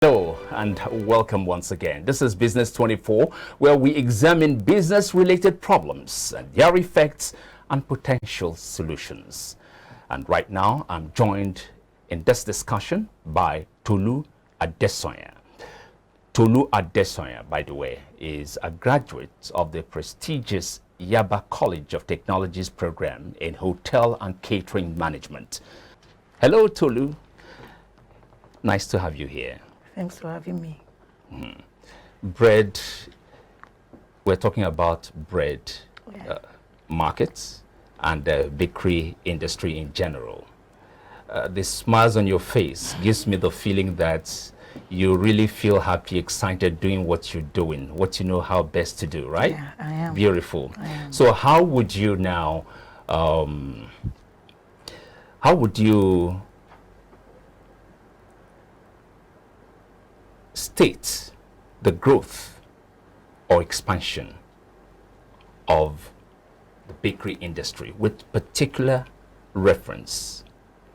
Hello and welcome once again. This is Business 24, where we examine business-related problems and their effects and potential solutions. And right now, I'm joined in this discussion by Tolu Adesonya. Tolu Adesonya, by the way, is a graduate of the prestigious Yaba College of Technologies program in Hotel and Catering Management. Hello, Tolu. Nice to have you here. Thanks for having me. Bread, we're talking about bread markets and the bakery industry in general. The smiles on your face gives me the feeling that you really feel happy, excited doing what you're doing, what you know how best to do, right? Yeah, I am. Beautiful. I am. So how would you now, how would you state the growth or expansion of the bakery industry with particular reference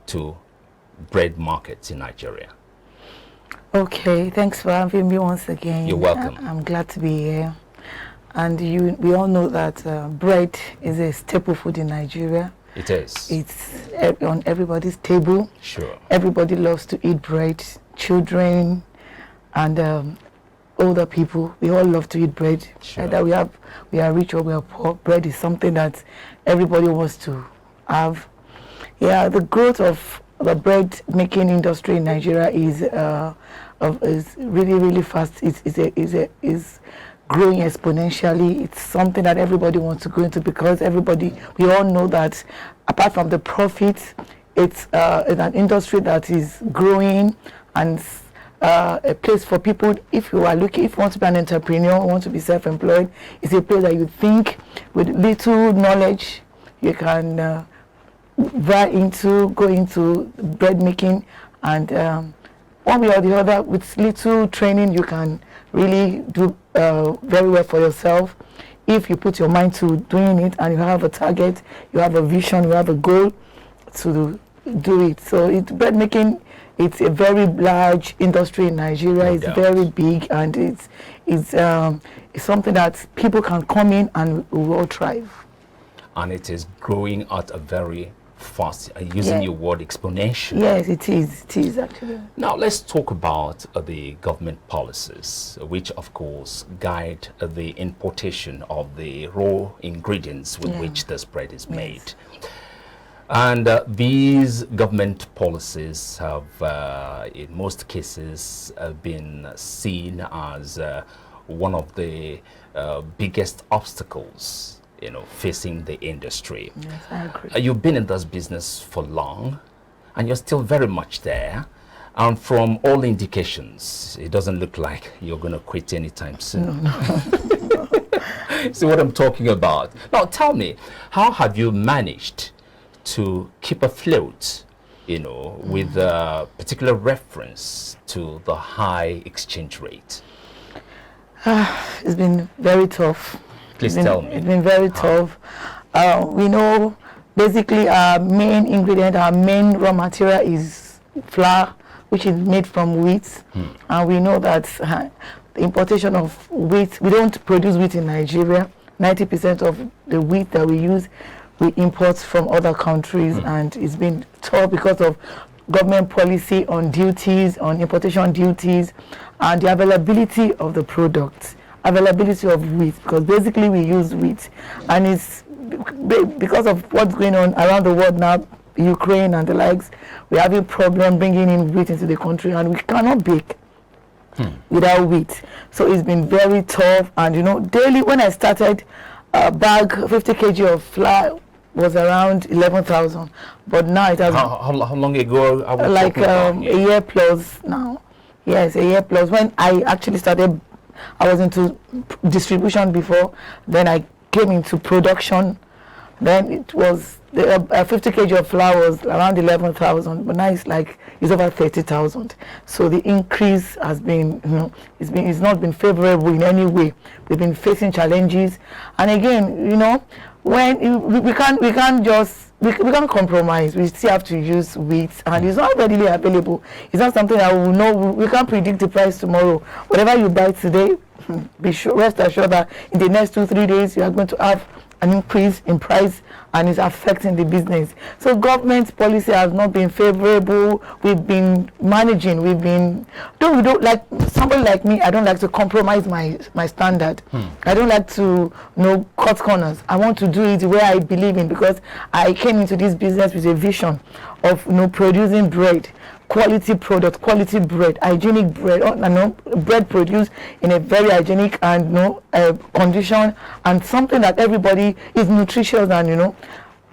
to bread markets in Nigeria? Okay, thanks for having me once again. You're welcome. I'm glad to be here. And we all know that bread is a staple food in Nigeria. It is. It's on everybody's table. Sure. Everybody loves to eat bread. Children and older people, we all love to eat bread. Sure. Either we are rich or we are poor. Bread is something that everybody wants to have. Yeah, the growth of the bread making industry in Nigeria is really fast. Is growing exponentially. It's something that everybody wants to go into because we all know that apart from the profit, it's an industry that is growing and a place for people. If you want to be an entrepreneur, want to be self-employed, it's a place that you think with little knowledge you can go into bread making, and one way or the other, with little training, you can really do very well for yourself if you put your mind to doing it and you have a target, you have a vision, you have a goal to do it. So bread making, it's a very large industry in Nigeria. No it's doubt. very big, and it's something that people can come in and will thrive. And it is growing at a very fast, using your word, exponential. Yes, it is actually. Now let's talk about the government policies, which of course guide the importation of the raw ingredients with which this bread is made. And these government policies have, in most cases, been seen as one of the biggest obstacles, facing the industry. Yes, I agree. You've been in this business for long, and you're still very much there. And from all indications, it doesn't look like you're going to quit anytime soon. No. See what I'm talking about? Now, tell me, how have you managed to keep afloat, with particular reference to the high exchange rate? It's been very tough. Please tell me. It's been very tough. We know basically our main ingredient, our main raw material is flour, which is made from wheat. And we know that the importation of wheat, we don't produce wheat in Nigeria. 90% of the wheat that we use, we import from other countries, and it's been tough because of government policy on duties, on importation duties, and the availability of the products, availability of wheat, because basically we use wheat, and it's because of what's going on around the world now, Ukraine and the likes, we're having a problem bringing in wheat into the country, and we cannot bake without wheat. So it's been very tough, and daily when I started, a bag 50 kg of flour was around 11,000, but now it has How long ago are we like talking about? a year plus now. Yes, a year plus. When I actually started, I was into distribution before, then I came into production. Then it was 50 kg of flour was around 11,000, but now it's over 30,000. So the increase has been, it's not been favorable in any way. We've been facing challenges, and again, when we can't just we can't compromise. We still have to use wheat, and it's not readily available. It's not something that we know. We can't predict the price tomorrow. Whatever you buy today, rest assured that in the next 2-3 days you are going to have an increase in price, and it's affecting the business. So government policy has not been favorable. We've been managing. We don't like, somebody like me, I don't like to compromise my standard. I don't like to cut corners. I want to do it the way I believe in, because I came into this business with a vision of producing bread, quality product, quality bread, hygienic bread, bread produced in a very hygienic and condition, and something that everybody is nutritious and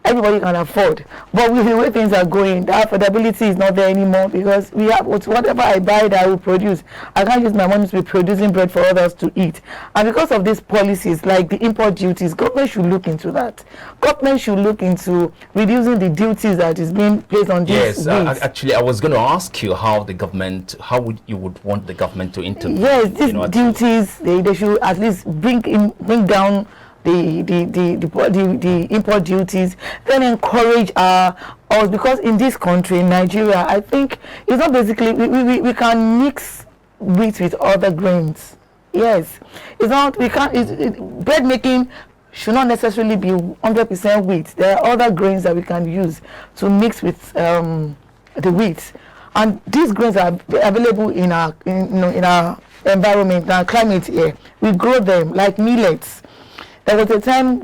everybody can afford. But with the way things are going, the affordability is not there anymore, because we have whatever I buy that I will produce. I can't use my money to be producing bread for others to eat. And because of these policies like the import duties, government should look into that. Government should look into reducing the duties that is being placed on these. Yes, actually, I was going to ask you how you would want the government to intervene. Yes, these duties, they should at least bring down the import duties, then encourage us, because in this country, in Nigeria, I think it's not basically we can mix wheat with other grains. Yes, it's not, we can't, bread making should not necessarily be 100% wheat. There are other grains that we can use to mix with the wheat, and these grains are available in our environment and climate here. We grow them like millets. There was a time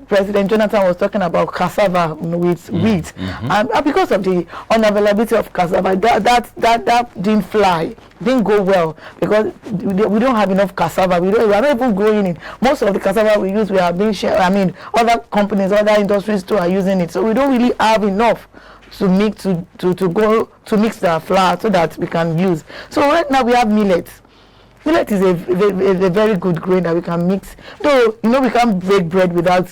President Jonathan was talking about cassava with wheat, and because of the unavailability of cassava, that didn't fly, didn't go well, because we don't have enough cassava. We are not even growing it. Most of the cassava we use, we are being shared. I mean, other companies, other industries too are using it, so we don't really have enough to mix the flour so that we can use. So right now we have millet. Millet is a very good grain that we can mix. Though we can't bake bread without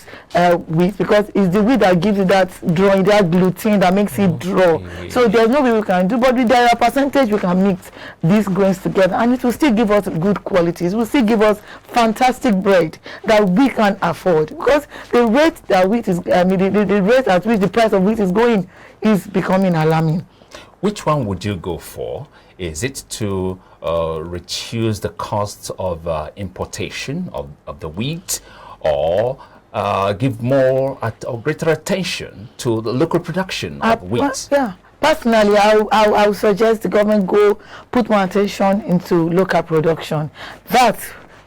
wheat, because it's the wheat that gives you that gluten that makes it draw. So there's no way we can do, but there are percentage we can mix these grains together, and it will still give us good qualities. It will still give us fantastic bread that we can afford, because the rate that wheat is, the rate at which the price of wheat is going is becoming alarming. Which one would you go for? Is it to reduce the costs of importation of the wheat, or give more or greater attention to the local production of wheat? Personally, I would suggest the government go put more attention into local production. That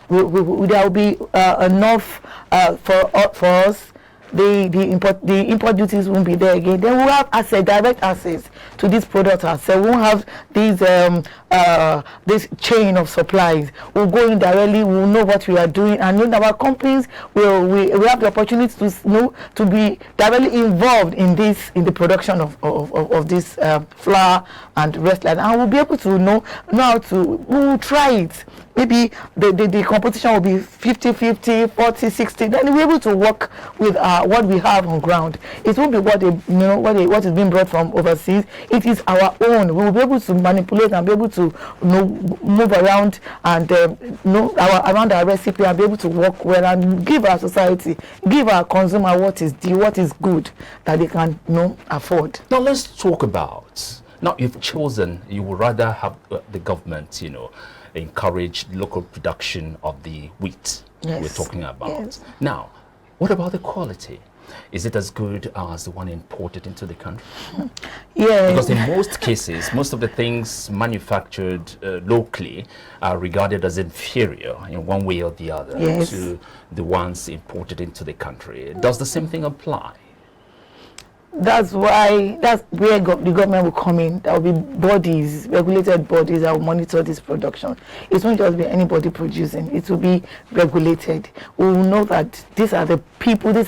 there will be enough for us. The import duties won't be there again. Then we'll have direct access to these products. So we won't have these this chain of supplies. We'll go in directly. We'll know what we are doing, and then our companies will have the opportunity to be directly involved in the production of this flour and rest like that. And we'll be able to know how to. We'll try it. Maybe the composition will be 50-50, 40-60. Then we'll be able to work with what we have on ground. It won't be what is being brought from overseas. It is our own. We will be able to manipulate and be able to move around and around our recipe, and be able to work well and give our society, give our consumer what is good that they can afford. Now let's talk about, now you've chosen, you would rather have the government encourage local production of the wheat we're talking about. Yes. Now, what about the quality? Is it as good as the one imported into the country? Yeah. Because in most cases, most of the things manufactured locally are regarded as inferior in one way or the other to the ones imported into the country. Does the same thing apply? That's where the government will come in. There will be bodies, regulated bodies that will monitor this production. It won't just be anybody producing. It will be regulated. We will know that these are the people, this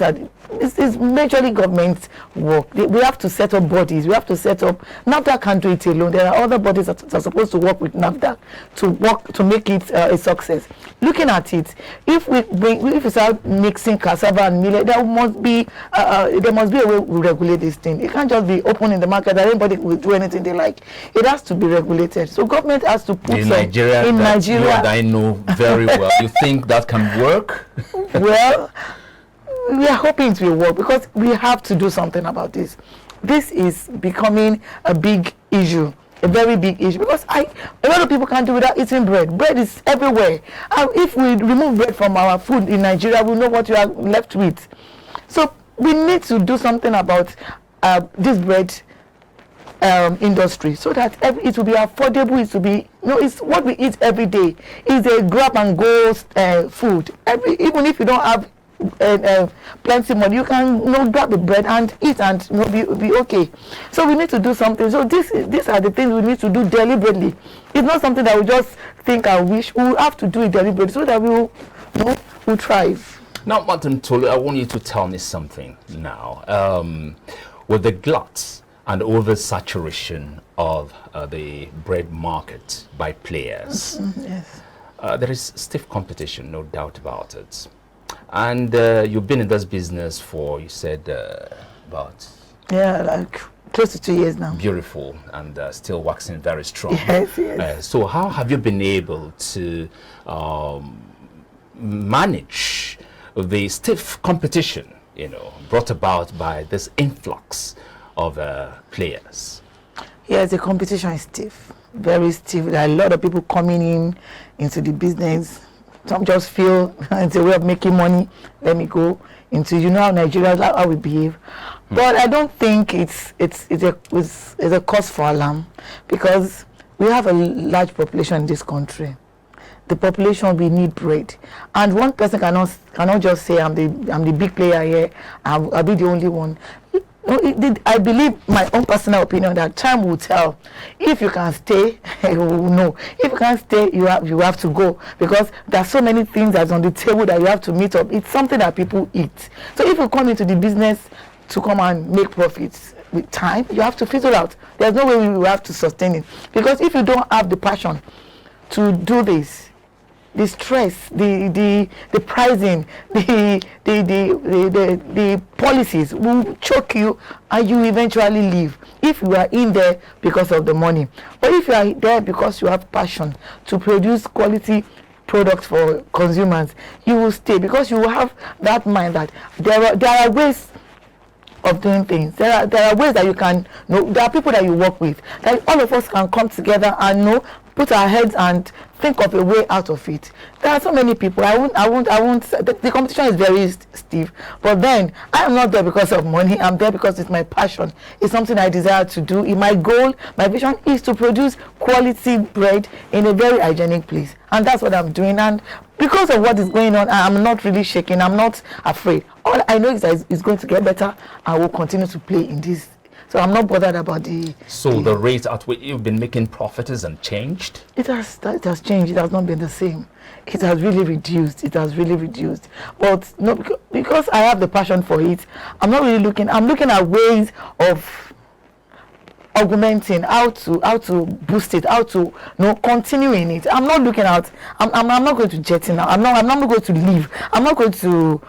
is majorly government work. We have to set up bodies. We have to set up, NAFDAC can't do it alone. There are other bodies that are supposed to work with NAFDAC to make it a success. Looking at it, if we start mixing cassava and millet, there must be a way we regulate this thing. It can't just be open in the market that anybody will do anything they like. It has to be regulated. So government has to put in Nigeria. You and I know very well. You think that can work? Well, we are hoping it will work, because we have to do something about this. This is becoming a big issue, a very big issue, because a lot of people can't do without eating bread. Bread is everywhere. And if we remove bread from our food in Nigeria, we know what we are left with. So we need to do something about this bread industry, so that it will be affordable. It will be, it's what we eat every day. It's a grab and go food. Even if you don't have plenty money, you can grab the bread and eat and be okay. So we need to do something. So these are the things we need to do deliberately. It's not something that we just think and wish. We have to do it deliberately, so that we'll thrive. Now, Madam Tolu, I want you to tell me something now. With the glut and oversaturation of the bread market by players, Yes. there is stiff competition, no doubt about it. And you've been in this business for, you said, about... Yeah, like close to 2 years now. Beautiful, and still waxing very strong. Yes, yes. So how have you been able to manage the stiff competition, brought about by this influx of players? Yes, the competition is stiff, very stiff. There are a lot of people coming into the business. Some just feel it's a way of making money. Let me go into, how Nigerians, how we behave. But I don't think it's a cause for alarm, because we have a large population in this country. The population, we need bread, and one person cannot just say I'm the big player here. I'll be the only one. I believe, my own personal opinion, that time will tell. If you can stay, you will know. If you can't stay, you have to go, because there are so many things that's on the table that you have to meet up. It's something that people eat. So if you come into the business to come and make profits, with time, you have to fizzle out. There's no way we will have to sustain it, because if you don't have the passion to do this, the stress, the pricing, the policies will choke you, and you eventually leave, if you are in there because of the money. But if you are there because you have passion to produce quality products for consumers, you will stay, because you will have that mind that there are ways of doing things. There are ways that you can there are people that you work with, that all of us can come together and put our heads and think of a way out of it. There are so many people. I won't. The competition is very stiff. But then I am not there because of money. I'm there because it's my passion. It's something I desire to do. My goal, my vision is to produce quality bread in a very hygienic place, and that's what I'm doing. And because of what is going on, I'm not really shaking. I'm not afraid. All I know is that it's going to get better. I will continue to play in this. So I'm not bothered about the... So the rate at which you've been making profit hasn't changed? It has changed. It has not been the same. It has really reduced. But no, because I have the passion for it, I'm not really looking... I'm looking at ways of augmenting, how to boost it, how to continue in it. I'm not looking at... I'm not going to jet in now. I'm not going to leave. I'm not going to...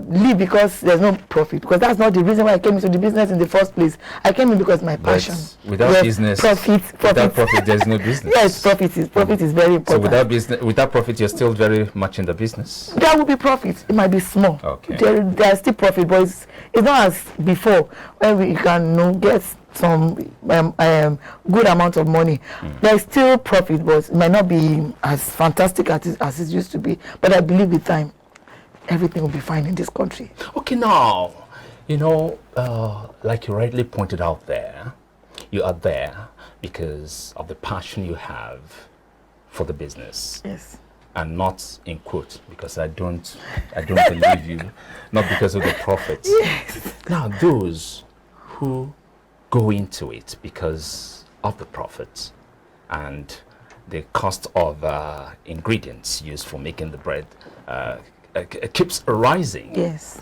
leave because there's no profit, because that's not the reason why I came into the business in the first place. I came in because my passion. Without business, without profit, there's no business. Yes, profit is very important. So without profit, you're still very much in the business. There will be profit. It might be small. Okay. There's still profit, but it's not as before, where we can get some good amount of money. There's still profit, but it might not be as fantastic as it used to be. But I believe with time, everything will be fine in this country. Okay, now, like you rightly pointed out there, you are there because of the passion you have for the business. Yes. And not, in quote, because I don't believe you, not because of the profits. Yes. Now, those who go into it because of the profits and the cost of ingredients used for making the bread keeps rising. Yes.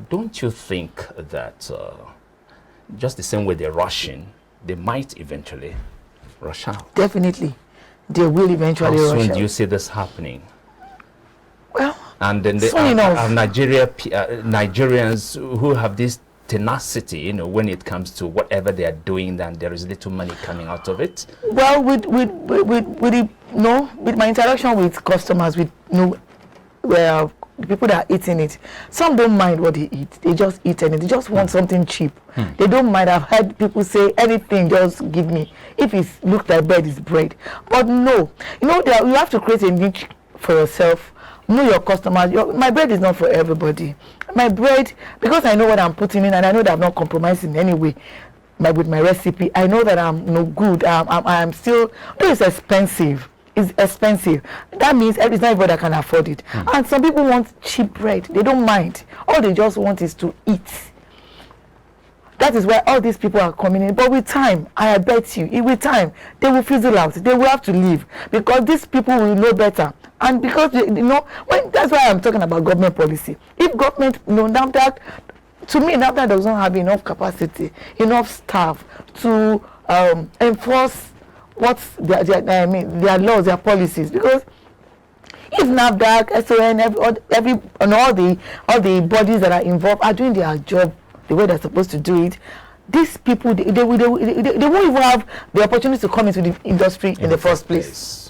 Don't you think that just the same way they're rushing, they might eventually rush out? Definitely. They will eventually rush out. How soon do you see this happening? Well, and then Nigerians who have this tenacity, when it comes to whatever they are doing, then there is little money coming out of it. Well, with my interaction with customers, with the people that are eating it, some don't mind what they eat. They just eat anything. They just want something cheap. They don't mind. I've heard people say anything, just give me. If it looks like bread, it's bread. But no, you know, you have to create a niche for yourself. Know your customers. My bread is not for everybody. My bread, because I know what I'm putting in, and I know that I'm not compromising in any way with my recipe. I know that I'm no good. I'm still. Though it's expensive. It's expensive. That means it's not everybody that can afford it. And some people want cheap bread. They don't mind. All they just want is to eat. That is why all these people are coming in. But with time, I bet you, with time, they will fizzle out. They will have to leave because these people will know better. And because, you know, that's why I'm talking about government policy. If government, you know, NAFDAC, to me, NAFDAC doesn't have enough capacity, enough staff to enforce their laws, their policies. Because if NAFDAC, SON, all the bodies that are involved are doing their job the way they're supposed to do it, these people they won't even have the opportunity to come into the industry in the first place.